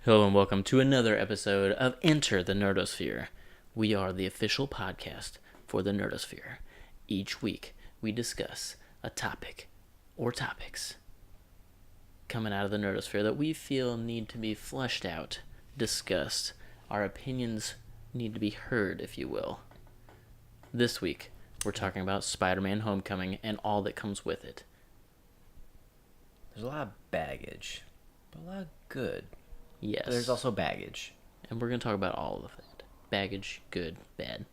Hello and welcome to another episode of Enter the Nerdosphere. We are the official podcast for the Nerdosphere. Each week, we discuss a topic or topics coming out of the Nerdosphere that we feel need to be fleshed out, discussed. Our opinions need to be heard, if you will. This week, we're talking about Spider-Man Homecoming and all that comes with it. There's a lot of baggage, but a lot of good. Yes. But there's also baggage. And we're going to talk about all of it. Baggage, good, bad.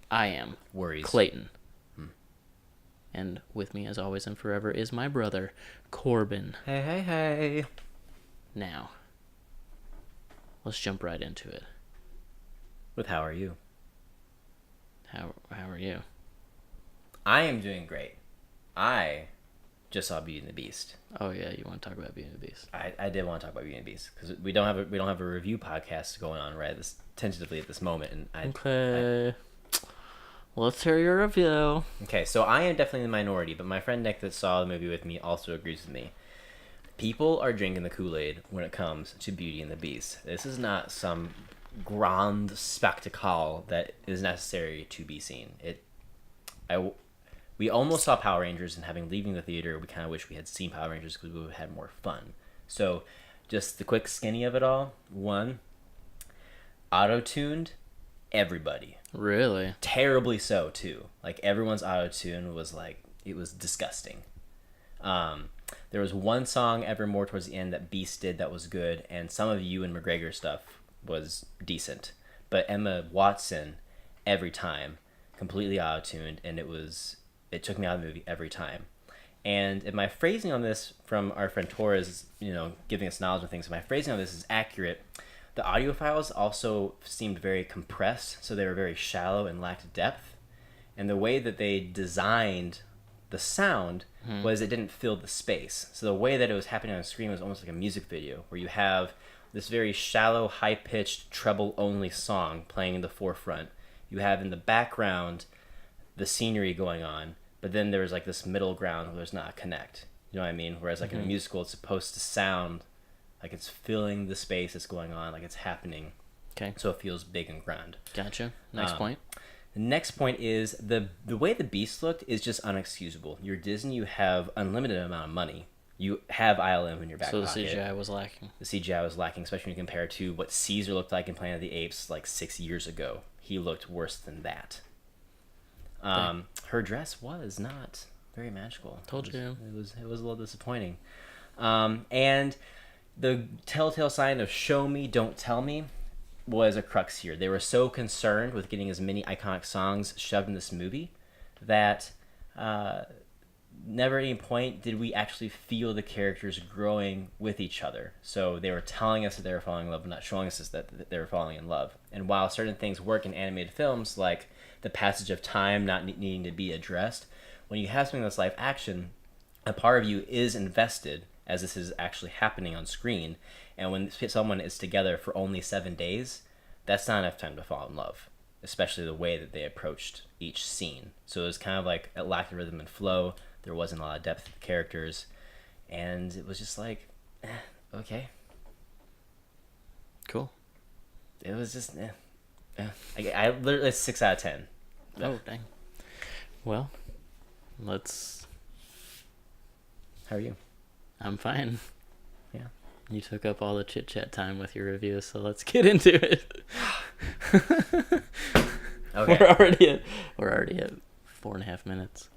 I am Worries. Clayton. And with me, as always and forever, is my brother, Corbin. Hey. Now, let's jump right into it. With how are you? How are you? I am doing great. I just saw Beauty and the Beast. Oh yeah, you want to talk about Beauty and the Beast? I did want to talk about Beauty and the Beast because we don't have a review podcast going on right tentatively at this moment, and Okay. Let's hear your review. Okay, so I am definitely the minority, but my friend Nick that saw the movie with me also agrees with me. People are drinking the Kool-Aid when it comes to Beauty and the Beast. This is not some grand spectacle that is necessary to be seen. We almost saw Power Rangers, and leaving the theater, we kind of wish we had seen Power Rangers because we would have had more fun. So, just the quick skinny of it all. 1, auto-tuned everybody. Really? Terribly so, too. Like, everyone's auto-tune was, it was disgusting. There was one song, Evermore, towards the end that Beast did that was good, and some of Ewan McGregor stuff was decent. But Emma Watson, every time, completely auto-tuned, and it took me out of the movie every time. And if my phrasing on this from our friend Torres, giving us knowledge of things, if my phrasing on this is accurate, the audio files also seemed very compressed, so they were very shallow and lacked depth. And the way that they designed the sound was it didn't fill the space. So the way that it was happening on screen was almost like a music video, where you have this very shallow, high-pitched, treble-only song playing in the forefront. You have in the background the scenery going on, but then there's like this middle ground where there's not a connect. You know what I mean? Whereas like in a musical, it's supposed to sound like it's filling the space that's going on, like it's happening. Okay. So it feels big and grand. Gotcha. Next point. The next point is the way the Beast looked is just unexcusable. You're Disney, you have unlimited amount of money. You have ILM in your back pocket. So the CGI was lacking. The CGI was lacking, especially when you compare to what Caesar looked like in Planet of the Apes like 6 years ago. He looked worse than that. Her dress was not very magical. Told you. It was a little disappointing. And the telltale sign of show me, don't tell me was a crux here. They were so concerned with getting as many iconic songs shoved in this movie that never at any point did we actually feel the characters growing with each other. So they were telling us that they were falling in love, but not showing us that they were falling in love. And while certain things work in animated films, like the passage of time not needing to be addressed, when you have something that's live action, a part of you is invested as this is actually happening on screen. And when someone is together for only 7 days, that's not enough time to fall in love, especially the way that they approached each scene. So it was kind of like it lacked rhythm and flow. There wasn't a lot of depth to the characters, and it was just like, okay. Cool. It was just, I literally 6 out of 10. Oh, dang. Well, let's... How are you? I'm fine. Yeah. You took up all the chit-chat time with your review, so let's get into it. Okay. We're already at 4.5 minutes.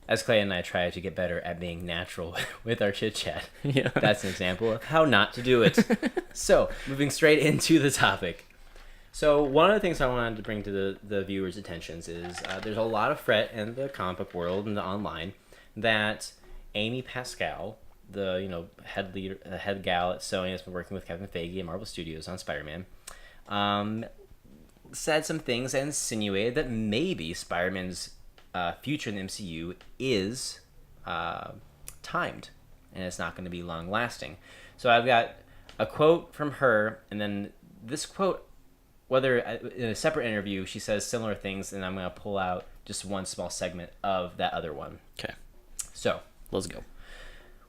As Clay and I try to get better at being natural with our chit-chat. Yeah. That's an example of how not to do it. So, moving straight into the topic. So, one of the things I wanted to bring to the viewers' attentions is there's a lot of fret in the comic book world and the online that Amy Pascal, the head gal at Sony that's been working with Kevin Feige and Marvel Studios on Spider-Man, said some things and insinuated that maybe Spider-Man's future in the MCU is timed, and it's not going to be long-lasting. So I've got a quote from her, and then this quote, whether in a separate interview, she says similar things, and I'm going to pull out just one small segment of that other one. Okay. So, let's go.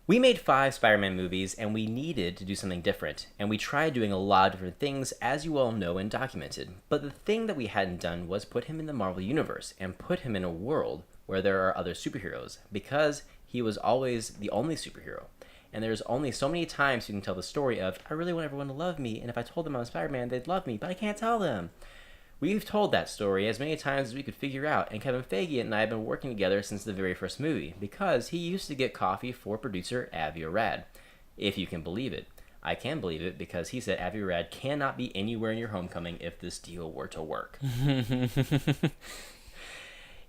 We made 5 Spider-Man movies, and we needed to do something different, and we tried doing a lot of different things, as you all know and documented. But the thing that we hadn't done was put him in the Marvel Universe, and put him in a world where there are other superheroes, because he was always the only superhero. And there's only so many times you can tell the story of, I really want everyone to love me, and if I told them I was Spider-Man, they'd love me, but I can't tell them. We've told that story as many times as we could figure out, and Kevin Feige and I have been working together since the very first movie, because he used to get coffee for producer Avi Arad. If you can believe it. I can believe it, because he said Avi Arad cannot be anywhere in your homecoming if this deal were to work.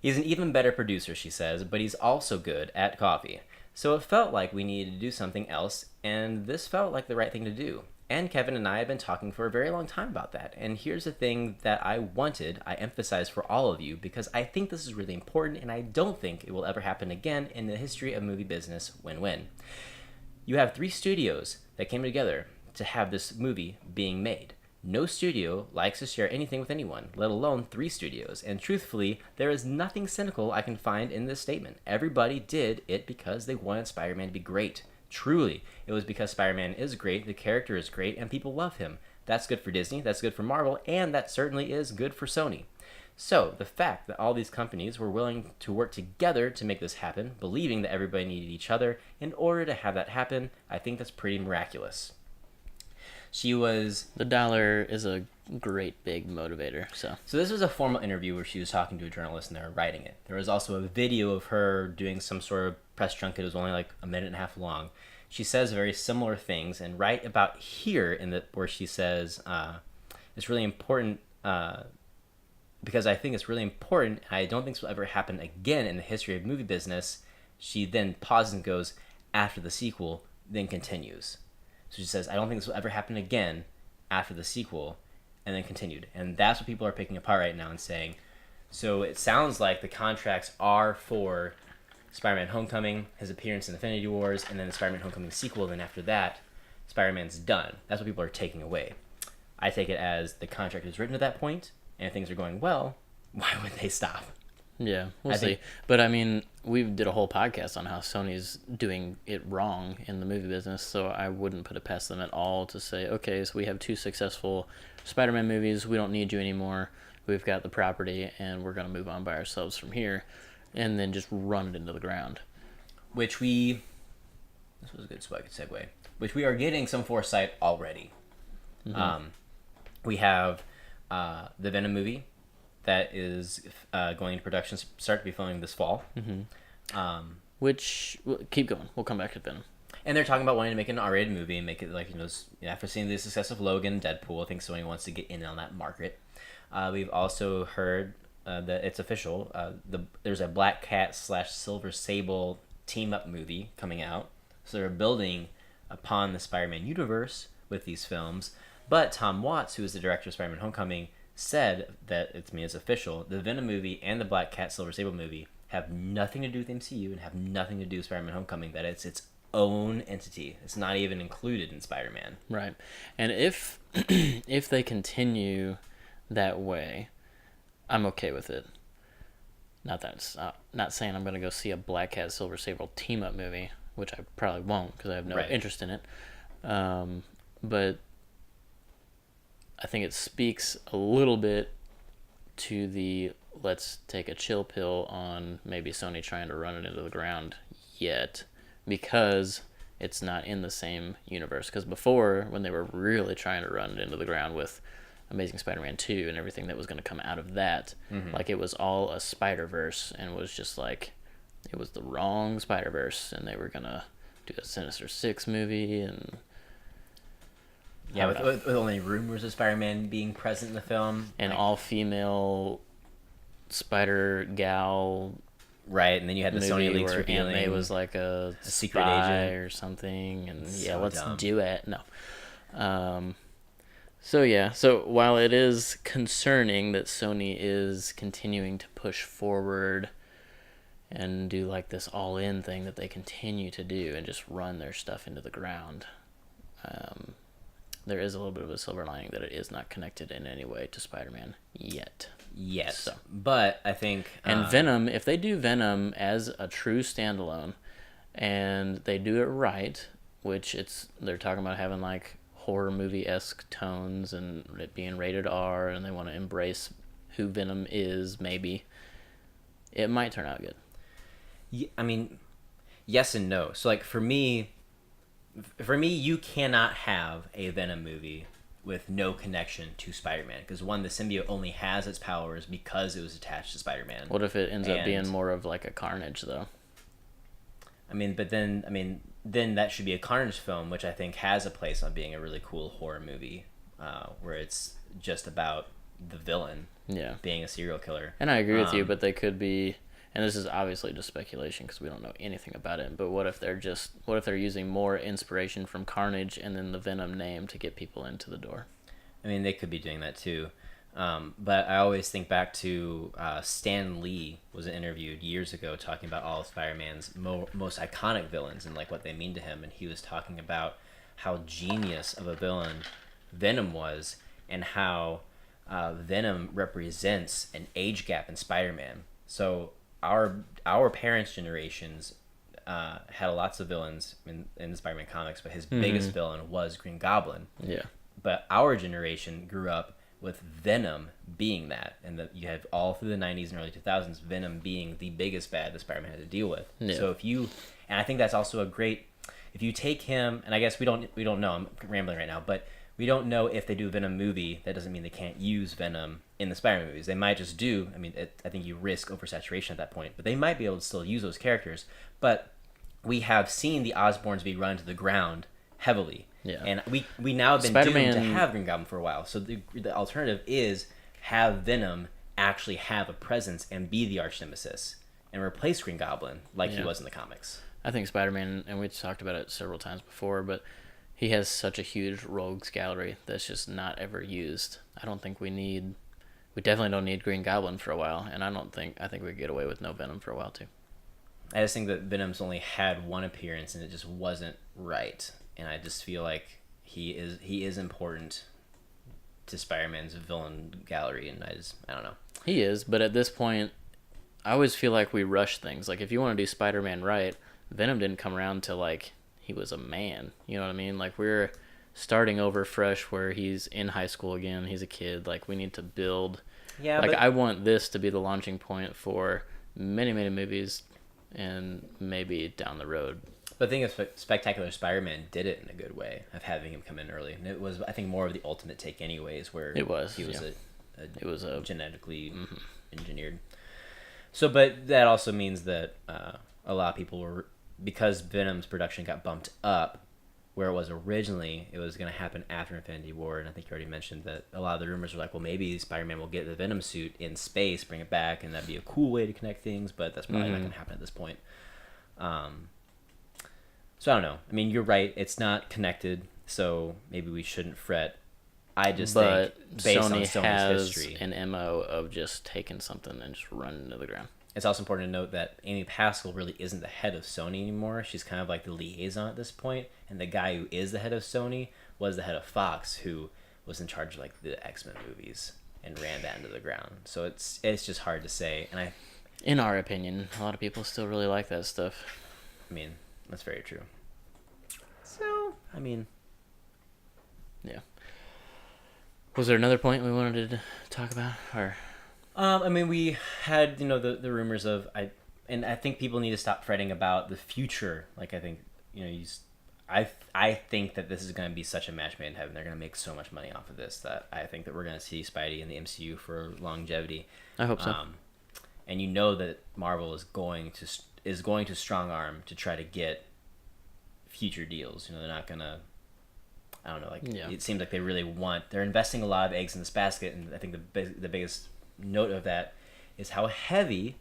He's an even better producer, she says, but he's also good at coffee. So it felt like we needed to do something else, and this felt like the right thing to do. And Kevin and I have been talking for a very long time about that. And here's the thing that I emphasize for all of you, because I think this is really important, and I don't think it will ever happen again in the history of movie business. Win-win. You have 3 studios that came together to have this movie being made. No studio likes to share anything with anyone, let alone 3 studios. And truthfully, there is nothing cynical I can find in this statement. Everybody did it because they wanted Spider-Man to be great. Truly, it was because Spider-Man is great, the character is great, and people love him. That's good for Disney, that's good for Marvel, and that certainly is good for Sony. So, the fact that all these companies were willing to work together to make this happen, believing that everybody needed each other in order to have that happen, I think that's pretty miraculous. The dollar is a great big motivator. So this was a formal interview where she was talking to a journalist and they were writing it. There was also a video of her doing some sort of press junket. It was only like a minute and a half long. She says very similar things, and right about here where she says it's really important because I think it's really important, and I don't think this will ever happen again in the history of movie business. She then pauses and goes, after the sequel, then continues. So she says, I don't think this will ever happen again after the sequel, and then continued. And that's what people are picking apart right now and saying, so it sounds like the contracts are for Spider-Man Homecoming, his appearance in Infinity Wars, and then the Spider-Man Homecoming sequel, then after that, Spider-Man's done. That's what people are taking away. I take it as the contract is written at that point, and if things are going well, why would they stop? Yeah, we'll see. But I mean, we did a whole podcast on how Sony's doing it wrong in the movie business, so I wouldn't put it past them at all to say, okay, so we have 2 successful Spider-Man movies, we don't need you anymore, we've got the property, and we're going to move on by ourselves from here, and then just run it into the ground. This was a good segue, which we are getting some foresight already. Mm-hmm. We have the Venom movie that is going into production, start to be filming this fall. Mm-hmm. Keep going. We'll come back to Venom. And they're talking about wanting to make an R-rated movie and make it like, after seeing the success of Logan, Deadpool, I think Sony wants to get in on that market. We've also heard that it's official. There's a Black Cat / Silver Sable team-up movie coming out. So they're building upon the Spider-Man universe with these films. But Tom Watts, who is the director of Spider-Man Homecoming, said that it's official. The Venom movie and the Black Cat Silver Sable movie have nothing to do with MCU and have nothing to do with Spider-Man Homecoming. That it's its own entity. It's not even included in Spider-Man. Right. And if they continue that way, I'm okay with it. Not saying I'm going to go see a Black Cat Silver Sable team up movie, which I probably won't because I have no interest in it. But I think it speaks a little bit to the let's take a chill pill on maybe Sony trying to run it into the ground yet, because it's not in the same universe. Because before, when they were really trying to run it into the ground with Amazing Spider-Man 2 and everything that was going to come out of that, like it was all a Spider-Verse, and it was just like, it was the wrong Spider-Verse, and they were going to do a Sinister Six movie, and yeah, with only rumors of Spider-Man being present in the film. And all-female Spider-Gal. Right, and then you had the Sony leaks revealing Aunt May was like a secret spy agent or something, and so let's dumb. do it. No. So while it is concerning that Sony is continuing to push forward and do like this all-in thing that they continue to do and just run their stuff into the ground, there is a little bit of a silver lining that it is not connected in any way to Spider-Man yet. Yes, so. But I think... And Venom, if they do Venom as a true standalone, and they do it right, which they're talking about having like horror movie-esque tones and it being rated R, and they want to embrace who Venom is, maybe it might turn out good. Yeah, I mean, yes and no. So like for me, you cannot have a Venom movie with no connection to Spider-Man, because one, the symbiote only has its powers because it was attached to Spider-Man. What if it ends up being more of like a Carnage though? Then that should be a Carnage film, which I think has a place on being a really cool horror movie, where it's just about the villain being a serial killer. And I agree with you, but they could be, and this is obviously just speculation because we don't know anything about it, but what if they're using more inspiration from Carnage and then the Venom name to get people into the door? I mean, they could be doing that too. But I always think back to Stan Lee was interviewed years ago talking about all of Spider-Man's most iconic villains and like what they mean to him, and he was talking about how genius of a villain Venom was, and how Venom represents an age gap in Spider-Man. So our parents' generations had lots of villains in the Spider-Man comics, but his biggest villain was Green Goblin. Yeah. But our generation grew up with Venom being that, and that you have all through the 90s and early 2000s Venom being the biggest bad that Spider-Man had to deal with. Yeah. So and I think that's also a great, if you take him, and I guess we don't know, I'm rambling right now, but we don't know if they do a Venom movie, that doesn't mean they can't use Venom in the Spider-Man movies. They might just do, I think you risk oversaturation at that point, but they might be able to still use those characters. But we have seen the Osborns be run to the ground heavily. Yeah. And we now have been doomed to have Green Goblin for a while. So the alternative is have Venom actually have a presence and be the arch nemesis and replace Green Goblin like he was in the comics. I think Spider-Man, and we've talked about it several times before, but he has such a huge rogues gallery that's just not ever used. I definitely don't need Green Goblin for a while, and I think we could get away with no Venom for a while too. I just think that Venom's only had one appearance and it just wasn't right. And I just feel like he is important to Spider-Man's villain gallery, and I don't know. He is, but at this point, I always feel like we rush things. Like if you want to do Spider-Man right, Venom didn't come around till like he was a man. You know what I mean? Like we're starting over fresh where he's in high school again. He's a kid. Like we need to build. Yeah. Like I want this to be the launching point for many, many movies, and maybe down the road. But the thing is, Spectacular Spider-Man did it in a good way of having him come in early, and it was, I think, more of the ultimate take, anyways, where he was genetically engineered. So, but that also means that a lot of people were, because Venom's production got bumped up, where it was originally, it was going to happen after Infinity War, and I think you already mentioned that a lot of the rumors were like, well, maybe Spider-Man will get the Venom suit in space, bring it back, and that'd be a cool way to connect things, but that's probably not going to happen at this point. So I don't know. I mean, you're right. It's not connected, so maybe we shouldn't fret. I just think, based on Sony's history, an MO of just taking something and just running to the ground. It's also important to note that Amy Pascal really isn't the head of Sony anymore. She's kind of like the liaison at this point, and the guy who is the head of Sony was the head of Fox, who was in charge of like the X-Men movies and ran that into the ground. So it's just hard to say. And in our opinion, a lot of people still really like that stuff. I mean, that's very true. So, I mean, yeah. Was there another point we wanted to talk about, or? I mean, we had, the rumors of, and I think people need to stop fretting about the future. Like, I think, I think that this is going to be such a match made in heaven. They're going to make so much money off of this that I think that we're going to see Spidey in the MCU for longevity. I hope so. And that Marvel is going to strong arm to try to get future deals. They're not gonna, I don't know, It seems like they really they're investing a lot of eggs in this basket, and I think the biggest note of that is how heavy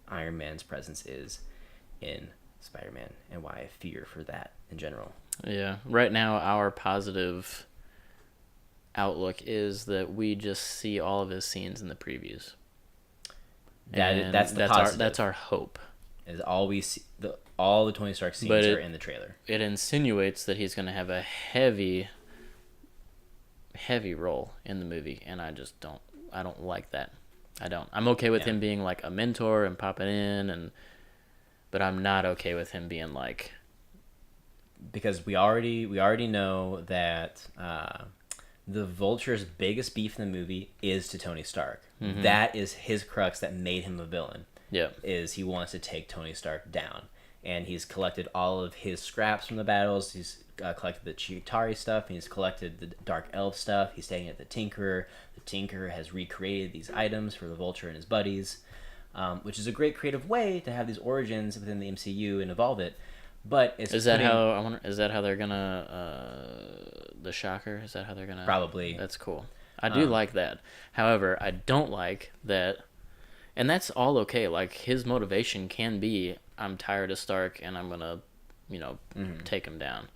Iron Man's presence is in Spider-Man, and why I fear for that in general. Yeah, right now our positive outlook is that we just see all of his scenes in the previews. That's our hope. Is all we see, all the Tony Stark scenes are in the trailer. It insinuates that he's going to have a heavy role in the movie, and I don't like that. I don't. I'm okay with him being like a mentor and popping in, but I'm not okay with him being like, because we already know that the Vulture's biggest beef in the movie is to Tony Stark. Mm-hmm. That is his crux that made him a villain. yeah, Is he wants to take Tony Stark down, and he's collected all of his scraps from the battles. He's collected the Chitauri stuff, and he's collected the Dark Elf stuff. He's staying at the Tinkerer. The Tinkerer has recreated these items for the Vulture and his buddies, which is a great creative way to have these origins within the MCU and evolve it. But it's is that how they're gonna the Shocker? Is that how they're gonna? Probably. That's cool. I do like that. However, I don't like that, and that's all okay. Like his motivation can be, I'm tired of Stark, and I'm gonna, take him down,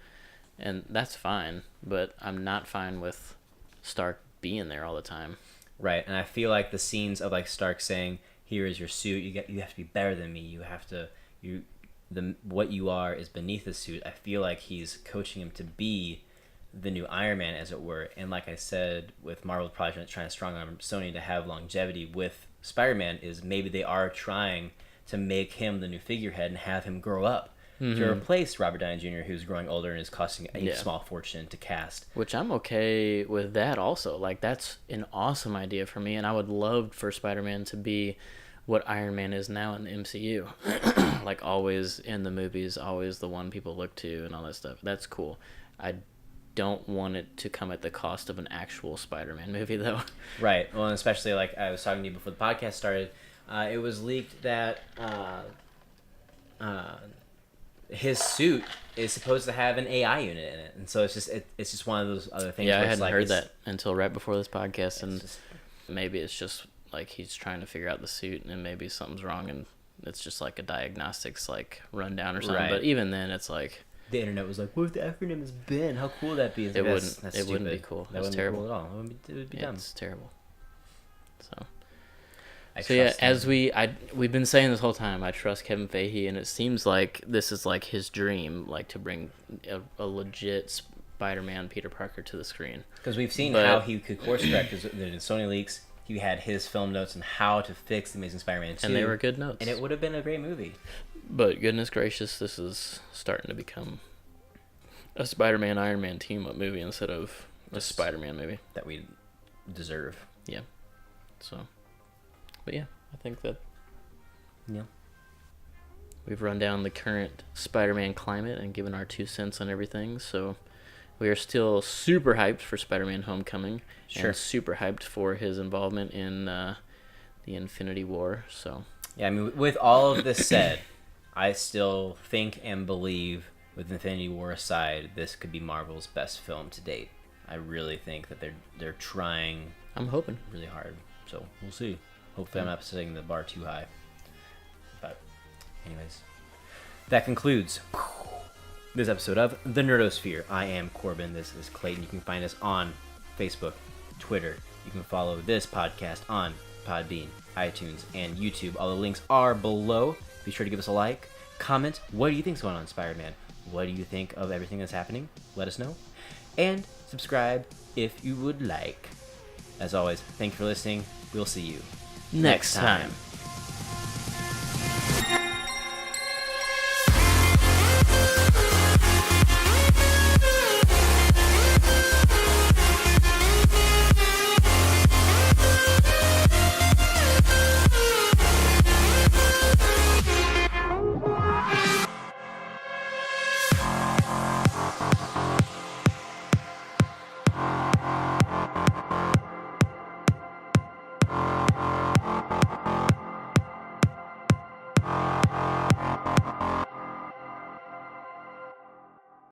and that's fine. But I'm not fine with Stark being there all the time. Right, and I feel like the scenes of like Stark saying, "Here is your suit. You have to be better than me. You have to what you are is beneath the suit." I feel like he's coaching him to be the new Iron Man, as it were. And like I said, with Marvel probably trying to strong arm Sony to have longevity with Spider-Man, is maybe they are trying to make him the new figurehead and have him grow up to replace Robert Downey Jr., who's growing older and is costing a small fortune to cast. Which I'm okay with that also. Like that's an awesome idea for me, and I would love for Spider-Man to be what Iron Man is now in the MCU. Like always in the movies, always the one people look to and all that stuff. That's cool. I don't want it to come at the cost of an actual Spider-Man movie, though. Right. Well, and especially like I was talking to you before the podcast started, it was leaked that his suit is supposed to have an AI unit in it, and so it's just one of those other things. Yeah, I where hadn't heard that until right before this podcast, and maybe it's just like he's trying to figure out the suit, and maybe something's wrong, and it's just like a diagnostics like rundown or something. Right. But even then, it's like the internet was like, "What if the acronym is Ben? How cool would that be?" It wouldn't be cool. That's terrible at all. It would be dumb. It's terrible. So yeah, as we've been saying this whole time, I trust Kevin Feige, and it seems like this is like his dream, like to bring a legit Spider-Man Peter Parker to the screen. Because we've seen how he could course correct. Because in Sony leaks, he had his film notes on how to fix the Amazing Spider-Man 2. And they were good notes. And it would have been a great movie. But goodness gracious, this is starting to become a Spider-Man Iron Man team-up movie instead of a Spider-Man movie that we deserve. Yeah. So, but yeah, I think that we've run down the current Spider-Man climate and given our 2 cents on everything. So we are still super hyped for Spider-Man Homecoming. Sure. And super hyped for his involvement in the Infinity War. So yeah, I mean, with all of this said, I still think and believe, with Infinity War aside, this could be Marvel's best film to date. I really think that they're trying. I'm hoping really hard. So we'll see. Hopefully, I'm not setting the bar too high. But, anyways, that concludes this episode of The Nerdosphere. I am Corbin. This is Clayton. You can find us on Facebook, Twitter. You can follow this podcast on Podbean, iTunes, and YouTube. All the links are below. Be sure to give us a like, comment. What do you think's going on in Spider-Man? What do you think of everything that's happening? Let us know. And subscribe if you would like. As always, thank you for listening. We'll see you next time.